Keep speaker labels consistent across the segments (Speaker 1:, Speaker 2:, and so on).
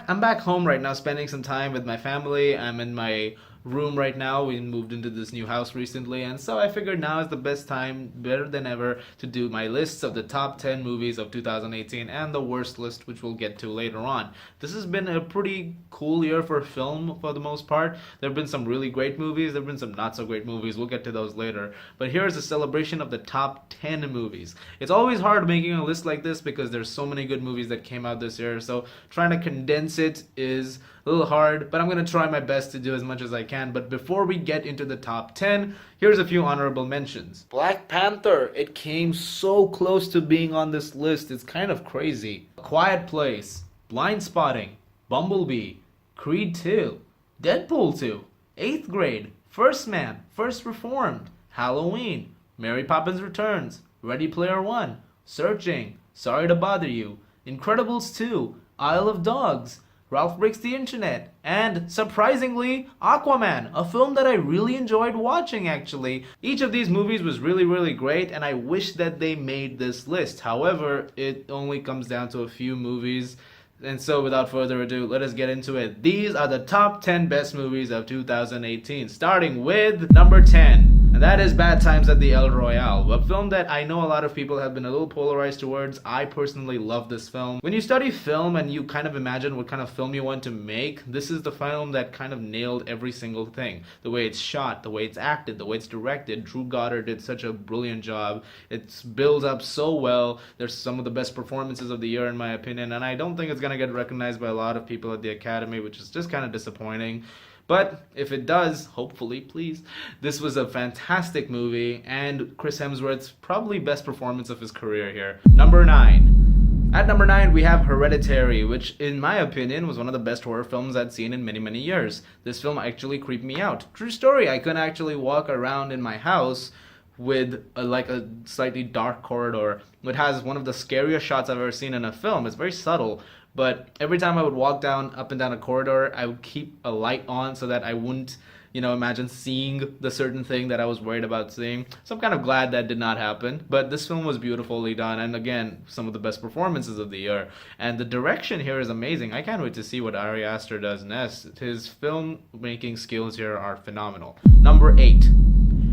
Speaker 1: I'm back home right now, spending some time with my family. I'm in my room right now. We moved into this new house recently, and so I figured now is the best time, better than ever, to do my lists of the top 10 movies of 2018 and the worst list, which we'll get to later on. This has been a pretty cool year for film for the most part. There have been some really great movies, there have been some not so great movies. We'll get to those later. But here's a celebration of the top 10 movies. It's always hard making a list like this because there's so many good movies that came out this year, so trying to condense it is a little hard, but I'm going to try my best to do as much as I can. But before we get into the top 10, here's a few honorable mentions. Black Panther, it came so close to being on this list, it's kind of crazy. A Quiet Place, Blind Spotting, Bumblebee, Creed 2, Deadpool 2, 8th Grade, First Man, First Reformed, Halloween, Mary Poppins Returns, Ready Player One, Searching, Sorry to Bother You, Incredibles 2, Isle of Dogs, Ralph Breaks the Internet, and, surprisingly, Aquaman, a film that I really enjoyed watching actually. Each of these movies was really great, and I wish that they made this list. However, it only comes down to a few movies. And so, without further ado, let us get into it. These are the top 10 best movies of 2018, starting with number 10. And that is Bad Times at the El Royale, a film that I know a lot of people have been a little polarized towards. I personally love this film. When you study film and you kind of imagine what kind of film you want to make, this is the film that kind of nailed every single thing. The way it's shot, the way it's acted, the way it's directed. Drew Goddard did such a brilliant job. It's built up so well. There's some of the best performances of the year in my opinion, and I don't think it's going to get recognized by a lot of people at the Academy, which is just kind of disappointing. But if it does, hopefully, please, this was a fantastic movie, and Chris Hemsworth's probably best performance of his career here. Number 9. At number 9, we have Hereditary, which, in my opinion, was one of the best horror films I'd seen in many years. This film actually creeped me out. True story, I couldn't actually walk around in my house with a slightly dark corridor. It has one of the scariest shots I've ever seen in a film. It's very subtle, but every time I would walk up and down a corridor, I would keep a light on so that I wouldn't, imagine seeing the certain thing that I was worried about seeing. So I'm kind of glad that did not happen. But this film was beautifully done, and again, some of the best performances of the year. And the direction here is amazing. I can't wait to see what Ari Aster does next. His filmmaking skills here are phenomenal. Number 8.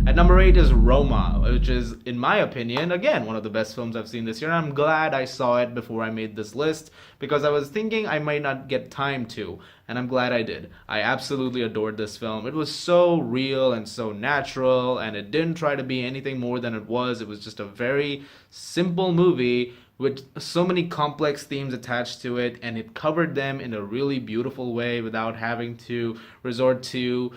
Speaker 1: At number 8 is Roma, which is, in my opinion, again, one of the best films I've seen this year. And I'm glad I saw it before I made this list, because I was thinking I might not get time to, and I'm glad I did. I absolutely adored this film. It was so real and so natural, and it didn't try to be anything more than it was. It was just a very simple movie with so many complex themes attached to it, and it covered them in a really beautiful way without having to resort to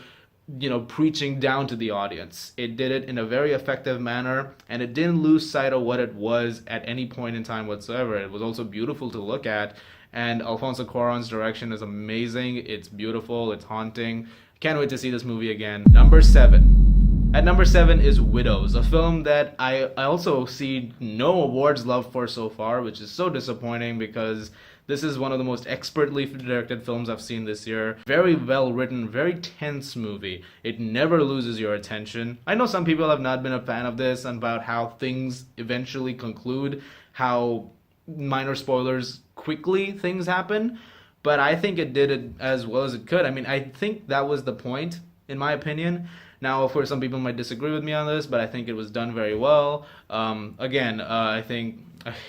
Speaker 1: preaching down to the audience. It did it in a very effective manner, and it didn't lose sight of what it was at any point in time whatsoever. It was also beautiful to look at, and Alfonso Cuarón's direction is amazing. It's beautiful, it's haunting. Can't wait to see this movie again. Number 7. At number 7 is Widows, a film that I also see no awards loved for so far, which is so disappointing because this is one of the most expertly directed films I've seen this year. Very well written, very tense movie. It never loses your attention. I know some people have not been a fan of this and about how things eventually conclude, how minor spoilers, quickly things happen, but I think it did it as well as it could. I mean, I think that was the point, in my opinion. Now, of course, some people might disagree with me on this, but I think it was done very well. I think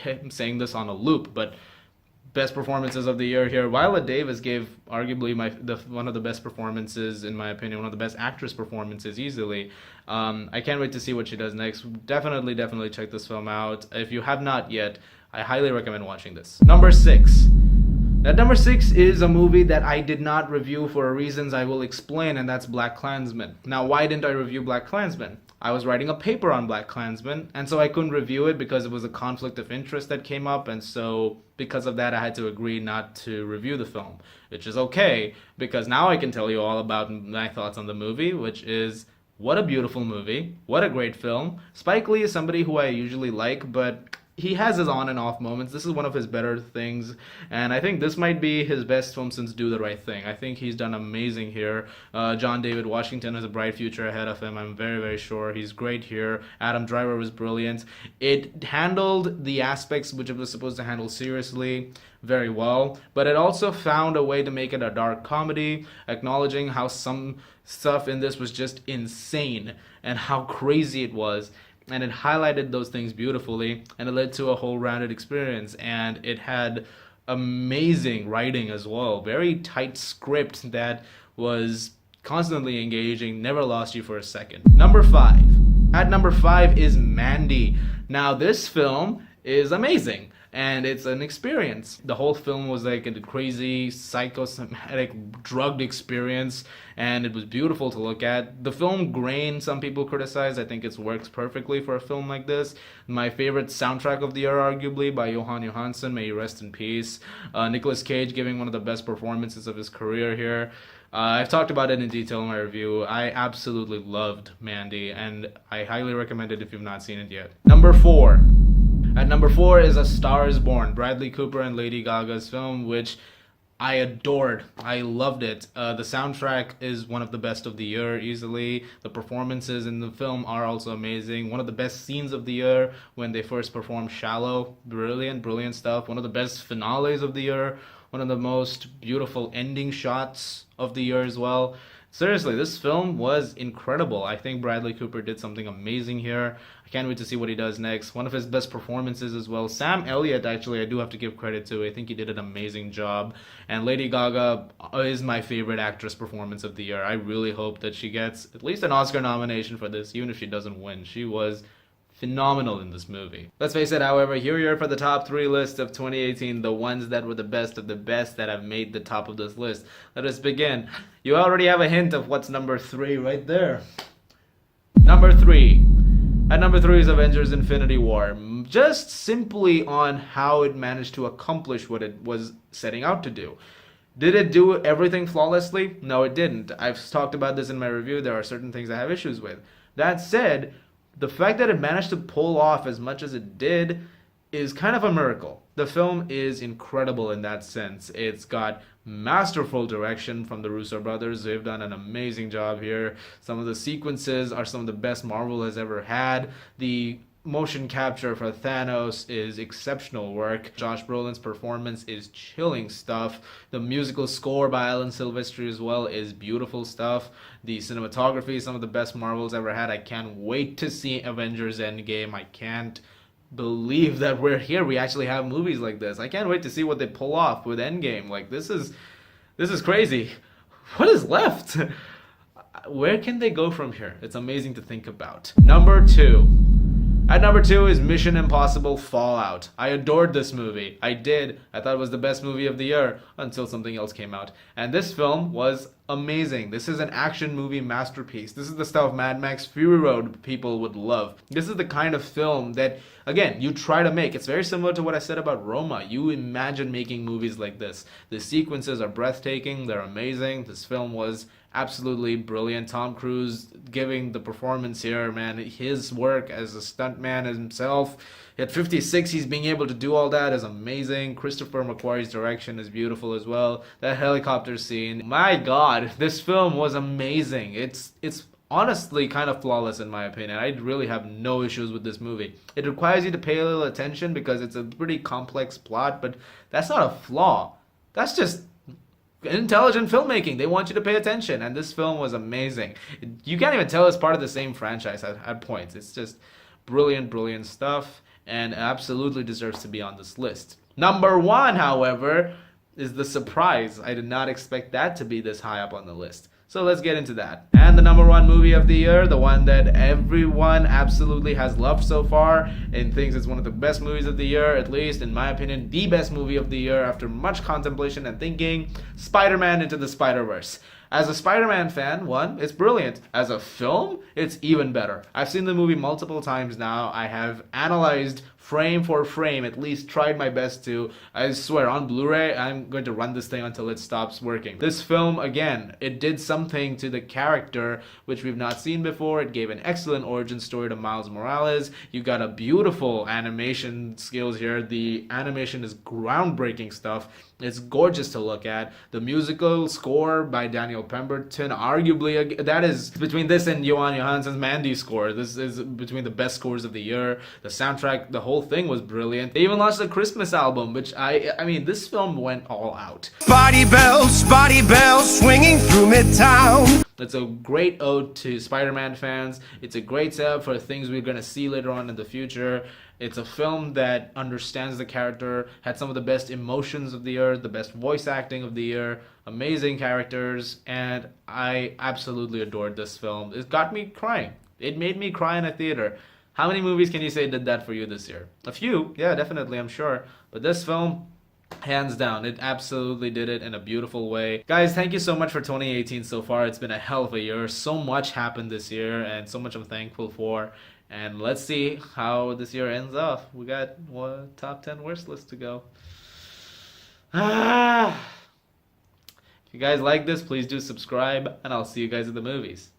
Speaker 1: I'm saying this on a loop, but best performances of the year here. Viola Davis gave arguably one of the best performances, in my opinion, one of the best actress performances easily. I can't wait to see what she does next. Definitely check this film out. If you have not yet, I highly recommend watching this. Number 6. At number 6 is a movie that I did not review for reasons I will explain, and that's BlacKkKlansman. Now, why didn't I review BlacKkKlansman? I was writing a paper on BlacKkKlansman, and so I couldn't review it because it was a conflict of interest that came up, and so because of that I had to agree not to review the film, which is okay, because now I can tell you all about my thoughts on the movie, which is, what a beautiful movie, what a great film. Spike Lee is somebody who I usually like, but he has his on and off moments. This is one of his better things, and I think this might be his best film since Do the Right Thing. I think he's done amazing here. John David Washington has a bright future ahead of him. I'm very, very sure. He's great here. Adam Driver was brilliant. It handled the aspects which it was supposed to handle seriously very well, but it also found a way to make it a dark comedy, acknowledging how some stuff in this was just insane and how crazy it was, and it highlighted those things beautifully, and it led to a whole rounded experience, and it had amazing writing as well, very tight script that was constantly engaging, never lost you for a second. Number 5. At number 5 is Mandy. Now this film is amazing, and it's an experience. The whole film was like a crazy psychosomatic drugged experience, and it was beautiful to look at. The film grain, some people criticize. I think it works perfectly for a film like this. My favorite soundtrack of the year, arguably, by Johan Johansson, may he rest in peace. Nicolas Cage giving one of the best performances of his career here. I've talked about it in detail in my review. I absolutely loved Mandy, and I highly recommend it if you've not seen it yet. Number 4. At number 4 is A Star is Born, Bradley Cooper and Lady Gaga's film, which I adored. I loved it. The soundtrack is one of the best of the year, easily. The performances in the film are also amazing. One of the best scenes of the year when they first performed Shallow. Brilliant, brilliant stuff. One of the best finales of the year. One of the most beautiful ending shots of the year as well. Seriously, this film was incredible. I think Bradley Cooper did something amazing here. I can't wait to see what he does next. One of his best performances as well. Sam Elliott, actually, I do have to give credit to. I think he did an amazing job. And Lady Gaga is my favorite actress performance of the year. I really hope that she gets at least an Oscar nomination for this, even if she doesn't win. She was phenomenal in this movie. Let's face it, however, here you are for the top 3 list of 2018, the ones that were the best of the best that have made the top of this list. Let us begin. You already have a hint of what's number 3 right there. Number 3. At number 3 is Avengers Infinity War. Just simply on how it managed to accomplish what it was setting out to do. Did it do everything flawlessly? No, it didn't. I've talked about this in my review. There are certain things I have issues with. That said, the fact that it managed to pull off as much as it did is kind of a miracle. The film is incredible in that sense. It's got masterful direction from the Russo brothers. They've done an amazing job here. Some of the sequences are some of the best Marvel has ever had. The motion capture for Thanos is exceptional work. Josh Brolin's performance is chilling stuff. The musical score by Alan Silvestri as well is beautiful stuff. The cinematography is some of the best Marvel's ever had. I can't wait to see Avengers Endgame. I can't believe that we're here. We actually have movies like this. I can't wait to see what they pull off with Endgame. Like, this is crazy. What is left? Where can they go from here? It's amazing to think about. Number 2. At number 2 is Mission Impossible Fallout. I adored this movie. I did. I thought it was the best movie of the year until something else came out. And this film was amazing. This is an action movie masterpiece. This is the stuff Mad Max Fury Road people would love. This is the kind of film that, again, you try to make. It's very similar to what I said about Roma. You imagine making movies like this. The sequences are breathtaking. They're amazing. This film was absolutely brilliant. Tom Cruise giving the performance here, man. His work as a stuntman himself. At 56, he's being able to do all that is amazing. Christopher McQuarrie's direction is beautiful as well. That helicopter scene, my God, this film was amazing. It's honestly kind of flawless in my opinion. I really have no issues with this movie. It requires you to pay a little attention because it's a pretty complex plot, but that's not a flaw. That's just intelligent filmmaking. They want you to pay attention, and this film was amazing. You can't even tell it's part of the same franchise at points. It's just brilliant, brilliant stuff, and absolutely deserves to be on this list. Number 1, however, is the surprise. I did not expect that to be this high up on the list. So let's get into that. And the number 1 movie of the year, the one that everyone absolutely has loved so far and thinks it's one of the best movies of the year, at least in my opinion, the best movie of the year after much contemplation and thinking, Spider-Man Into the Spider-Verse. As a Spider-Man fan, 1, it's brilliant. As a film, it's even better. I've seen the movie multiple times now. I have analyzed frame for frame, at least tried my best to. I swear, on Blu-ray, I'm going to run this thing until it stops working. This film, again, it did something to the character which we've not seen before. It gave an excellent origin story to Miles Morales. You got a beautiful animation skills here. The animation is groundbreaking stuff. It's gorgeous to look at. The musical score by Daniel Pemberton, arguably, that is between this and Johan Johansson's Mandy score. This is between the best scores of the year. The soundtrack, the whole thing was brilliant. They even launched a Christmas album, which I mean, this film went all out.
Speaker 2: Body bells swinging through Midtown.
Speaker 1: It's a great ode to Spider-Man fans. It's a great setup for things we're going to see later on in the future. It's a film that understands the character, had some of the best emotions of the year, the best voice acting of the year, amazing characters, and I absolutely adored this film. It got me crying. It made me cry in a theater. How many movies can you say did that for you this year? A few, yeah, definitely, I'm sure. But this film, hands down, it absolutely did it in a beautiful way. Guys, thank you so much for 2018 so far. It's been a hell of a year. So much happened this year, and so much I'm thankful for. And let's see how this year ends off. We got one top 10 worst list to go. If you guys like this, please do subscribe, and I'll see you guys at the movies.